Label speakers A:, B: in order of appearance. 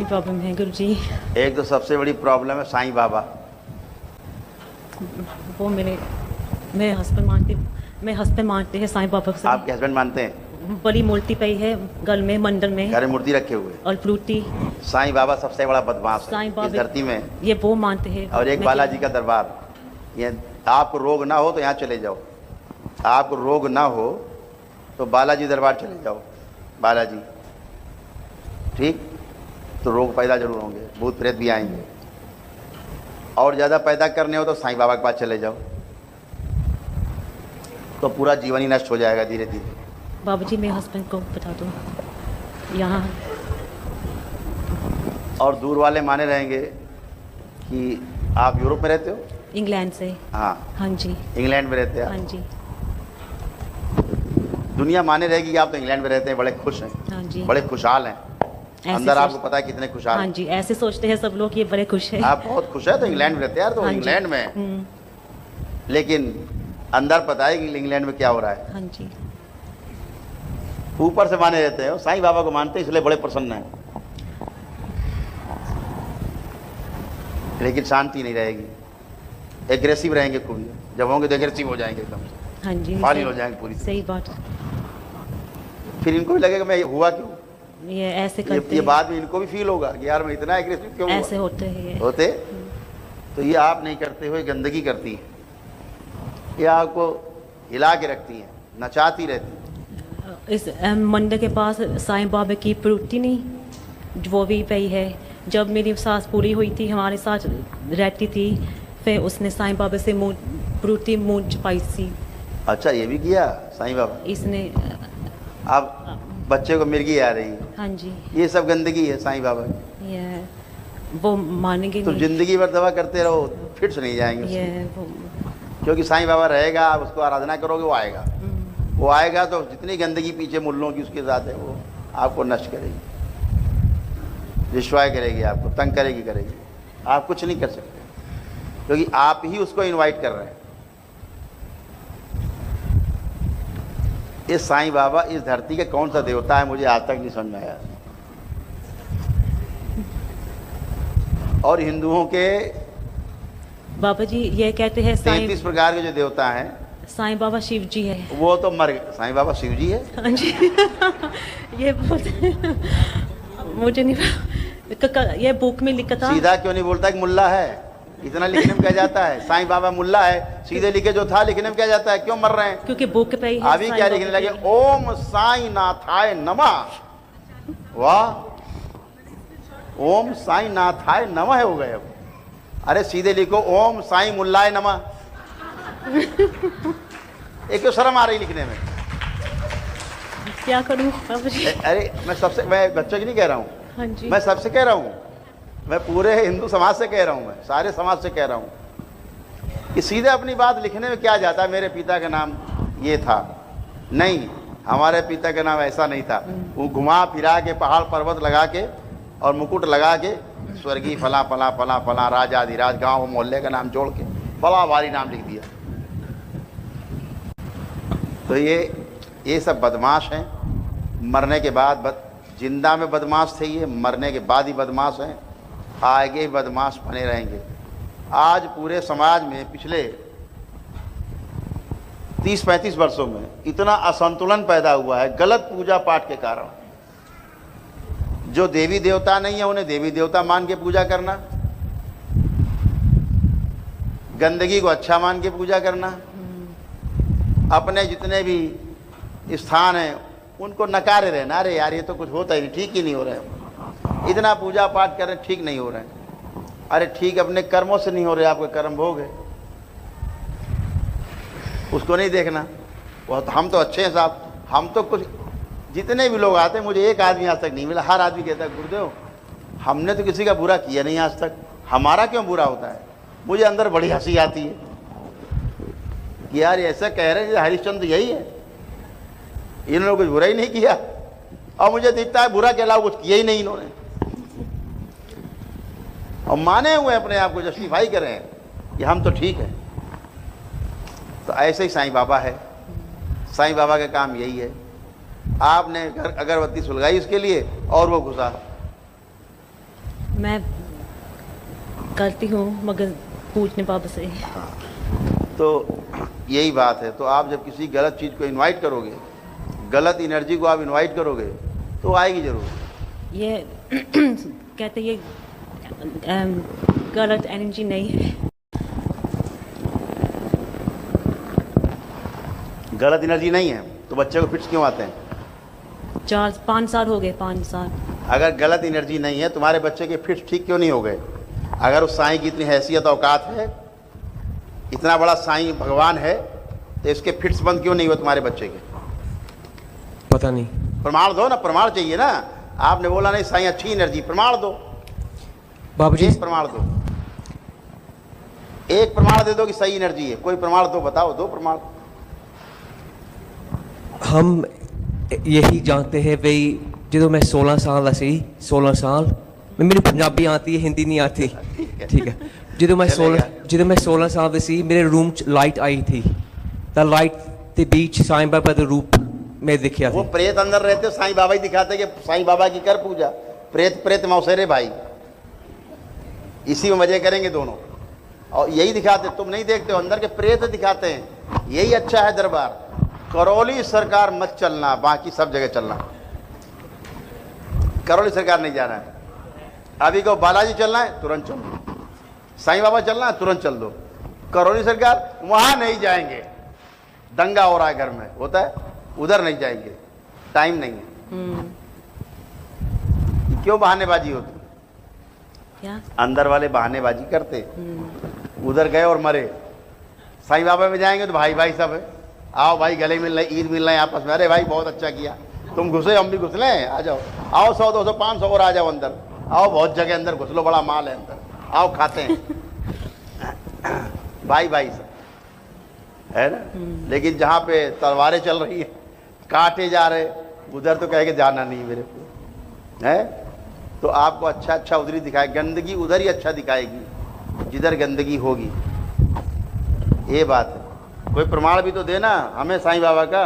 A: ही problem है गुरुजी।
B: एक तो सबसे बड़ी प्रॉब्लम है साईं बाबा।
A: वो मेरे हस्बैंड मानते हैं साईं बाबा से।
B: आपके हस्बैंड मानते हैं?
A: बड़ी मूर्ति पई है गल में, मंदिर में,
B: घर में मूर्ति रखे हुए
A: और फ्रूटी।
B: साईं बाबा सबसे बड़ा बदमाश है
A: साईं
B: इस
A: बाबा
B: धरती में।
A: ये वो मानते हैं।
B: और एक बालाजी का दरबार। ये आपको रोग ना हो तो यहाँ चले जाओ, आपको रोग ना हो तो बालाजी दरबार चले जाओ। बालाजी, ठीक, तो रोग पैदा जरूर होंगे, भूत प्रेत भी आएंगे। और ज़्यादा पैदा करने हो तो साईं बाबा के पास चले जाओ, तो पूरा जीवन ही नष्ट हो जाएगा धीरे धीरे।
A: बाबूजी मेरे हस्बैंड को बता दो यहाँ।
B: और दूर वाले माने रहेंगे कि आप यूरोप में रहते हो?
A: इंग्लैंड से।
B: हाँ
A: हाँ जी।
B: इंग्लैंड में रहते हैं?
A: हाँ जी।
B: दुनिया माने रहेगी कि आप तो इंग्लैंड में रहते हैं, बड़े खुश हैं।
A: हाँ जी।
B: बड़े खुशहाल हैं अंदर, आपको पता है कितने खुशहाल।
A: हाँ जी, ऐसे सोचते हैं सब लोग, ये बड़े खुश हैं।
B: आप बहुत खुश है तो इंग्लैंड में रहते हैं यार, तो
A: हाँ
B: इंग्लैंड में, लेकिन अंदर पता है कि इंग्लैंड में क्या हो रहा है।
A: हाँ जी।
B: ऊपर से माने रहते हैं, साईं बाबा को मानते हैं इसलिए बड़े प्रसन्न हैं, लेकिन शांति नहीं रहेगी। एग्रेसिव रहेंगे खूब, जब होंगे तो एग्रेसिव हो जाएंगे एकदम से।
A: हाँ जी,
B: फालिल हो जाएंगे पूरी।
A: सही बात।
B: फिर इनको भी लगेगा मैं हुआ क्यों,
A: ये ऐसे करते
B: ये बाद में इनको भी फील होगा कि यार मैं इतना एग्रेसिव क्यों
A: ऐसे होते हैं
B: होते। तो ये आप नहीं करते हुए गंदगी करती है, ये आपको हिला के रखती है, नचाती रहती है।
A: इस मंदिर के पास साईं बाबा की फ्रूटी नहीं, वो भी पई है। जब मेरी सास पूरी हुई थी, हमारे साथ रहती थी, फिर उसने साईं बाबा से फ्रूटी मुँह छुपाई थी।
B: अच्छा, ये भी किया साईं बाबा
A: इसने।
B: अब बच्चे को मिर्गी आ रही है।
A: हाँ जी।
B: ये सब गंदगी है साईं बाबा की।
A: ये वो मानेंगे
B: तो
A: नहीं।
B: जिंदगी भर दवा करते रहो, फिट से नहीं जाएंगे उससे।
A: ये वो
B: क्योंकि साईं बाबा रहेगा, आप उसको आराधना करोगे, वो आएगा। वो आएगा तो जितनी गंदगी पीछे मुल्लों की उसके साथ है, वो आपको नष्ट करेगी, रिश्वाय करेगी, आपको तंग करेगी। आप कुछ नहीं कर सकते, क्योंकि आप ही उसको इनवाइट कर रहे हैं। ये साईं बाबा इस धरती के कौन सा देवता है, मुझे आज तक नहीं समझ में आया। और हिंदुओं के
A: बाबा जी ये कहते हैं
B: 33 प्रकार के जो देवता हैं,
A: साईं बाबा शिव जी है।
B: वो तो मर गए। साईं बाबा शिव जी है?
A: हाँ जी। ये मुझे नहीं, ये बुक में लिखा था।
B: सीधा क्यों नहीं बोलता कि मुल्ला है? इतना लिखने में क्या जाता है? साईं बाबा मुल्ला है, सीधे लिखे जो था लिखने में क्या जाता है? क्यों मर रहे हैं?
A: क्योंकि बुक पे ही है।
B: अभी क्या लिखने लगे? ओम साईं नाथाय नमः। वाह, ओम साईं नाथाय नमः हो गए। अब अरे सीधे लिखो ओम साईं मुल्लाय नमः। एक तो शर्म आ रही लिखने में।
A: क्या करूं बाबा जी?
B: अरे मैं बच्चों की नहीं कह रहा हूँ।
A: हाँ जी।
B: मैं सबसे कह रहा हूँ, मैं पूरे हिंदू समाज से कह रहा हूँ, मैं सारे समाज से कह रहा हूँ कि सीधे अपनी बात लिखने में क्या जाता है। मेरे पिता का नाम ये था, नहीं, हमारे पिता का नाम ऐसा नहीं था। वो घुमा फिरा के पहाड़ पर्वत लगा के और मुकुट लगा के स्वर्गीय फला फला फला फला राजाधिराज, गांव मोहल्ले का नाम जोड़ के बड़ा भारी नाम लिख दिया। तो ये सब बदमाश हैं। मरने के बाद जिंदा में बदमाश थे, ये मरने के बाद ही बदमाश हैं, आगे बदमाश बने रहेंगे। आज पूरे समाज में पिछले 30-35 वर्षों में इतना असंतुलन पैदा हुआ है गलत पूजा पाठ के कारण। जो देवी देवता नहीं है उन्हें देवी देवता मान के पूजा करना, गंदगी को अच्छा मान के पूजा करना, अपने जितने भी स्थान हैं उनको नकारे रहना। अरे यार ये तो कुछ होता ही नहीं, ठीक ही नहीं हो रहा है, इतना पूजा पाठ कर रहे हैं, ठीक नहीं हो रहे हैं। अरे ठीक, अपने कर्मों से नहीं हो रहे, आपके कर्म भोग है, उसको नहीं देखना। वो तो हम तो अच्छे हैं साहब, हम तो कुछ, जितने भी लोग आते हैं, मुझे एक आदमी आज तक नहीं मिला, हर आदमी कहता है गुरुदेव हमने तो किसी का बुरा किया नहीं आज तक, हमारा क्यों बुरा होता है। मुझे अंदर बड़ी हंसी आती है कि यार ऐसा कह रहे हैं हरिश्चंद्र यही है, इन्होंने कुछ बुरा ही नहीं किया, और मुझे दिखता है बुरा के अलावा कुछ किया ही नहीं इन्होंने, और माने हुए अपने आप को जस्टिफाई कर रहे हैं कि हम तो ठीक है। तो ऐसे ही साईं बाबा है। साईं बाबा का काम यही है, आपने अगरबत्ती सुलगाई उसके लिए और वो घुसा,
A: मैं करती हूँ मगर पूछने बाबा से।
B: तो यही बात है। तो आप जब किसी गलत चीज़ को इनवाइट करोगे, गलत एनर्जी को आप इनवाइट करोगे तो आएगी ज़रूर।
A: ये कहते ये गलत एनर्जी नहीं है।
B: गलत एनर्जी नहीं है तो बच्चे को फिट्स क्यों आते हैं?
A: 4-5 साल हो गए, 5 साल।
B: अगर गलत एनर्जी नहीं है तुम्हारे बच्चे के फिट्स ठीक क्यों नहीं हो गए? अगर उस साईं की इतनी हैसियत औकात है, इतना बड़ा साईं भगवान है, तो इसके फिट्स बंद क्यों नहीं हुए तुम्हारे बच्चे के?
C: पता नहीं।
B: प्रमाण दो ना, प्रमाण चाहिए ना। आपने बोला नहीं साईं अच्छी एनर्जी, प्रमाण दो
C: बाबूजी,
B: एक प्रमाण दो, एक प्रमाण दे दो कि सही एनर्जी है। कोई प्रमाण दो, बताओ, दो प्रमाण।
C: हम यही जानते हैं भाई, जो मैं 16 साल सी 16 साल मेरी पंजाबी आती है, हिंदी नहीं आती, ठीक है। जो मैं 16 साल सी मेरे रूम च लाइट आई थी, द लाइट के बीच साईं बाबा का रूप मैं दिखा।
B: वो प्रेत अंदर रहते, साईं बाबा ही दिखाते कि साईं बाबा की कर पूजा। प्रेत प्रेत मौसेरे भाई, इसी में मजे करेंगे दोनों, और यही दिखाते। तुम नहीं देखते हो, अंदर के प्रेत दिखाते हैं। यही अच्छा है दरबार। करौली सरकार मत चलना, बाकी सब जगह चलना। करौली सरकार नहीं जाना है। अभी को बालाजी चलना है तुरंत चलो, साईं बाबा चलना है तुरंत चल दो। करौली सरकार वहां नहीं जाएंगे, दंगा हो रहा है घर में, होता है, उधर नहीं जाएंगे, टाइम नहीं है। क्यों बहानेबाजी होती?
A: क्या
B: अंदर वाले बहानेबाजी करते, उधर गए और मरे। साईं बाबा में जाएंगे तो भाई भाई सब है, आओ भाई गले मिल रहे, ईद मिल रहे हैं आपस में। अरे भाई बहुत अच्छा किया, तुम घुसे हम भी घुस लें, आ जाओ, आओ 100 200 500 और आ जाओ अंदर, आओ बहुत जगह अंदर घुस लो, बड़ा माल है अंदर, आओ खाते हैं। भाई भाई सब है ना। लेकिन जहाँ पे तलवारें चल रही है, काटे जा रहे, उधर तो कहे कि जाना नहीं मेरे को है। तो आपको अच्छा अच्छा उधर ही दिखाए, गंदगी उधर ही अच्छा दिखाएगी जिधर गंदगी होगी। ये बात है। कोई प्रमाण भी तो देना हमें साईं बाबा का।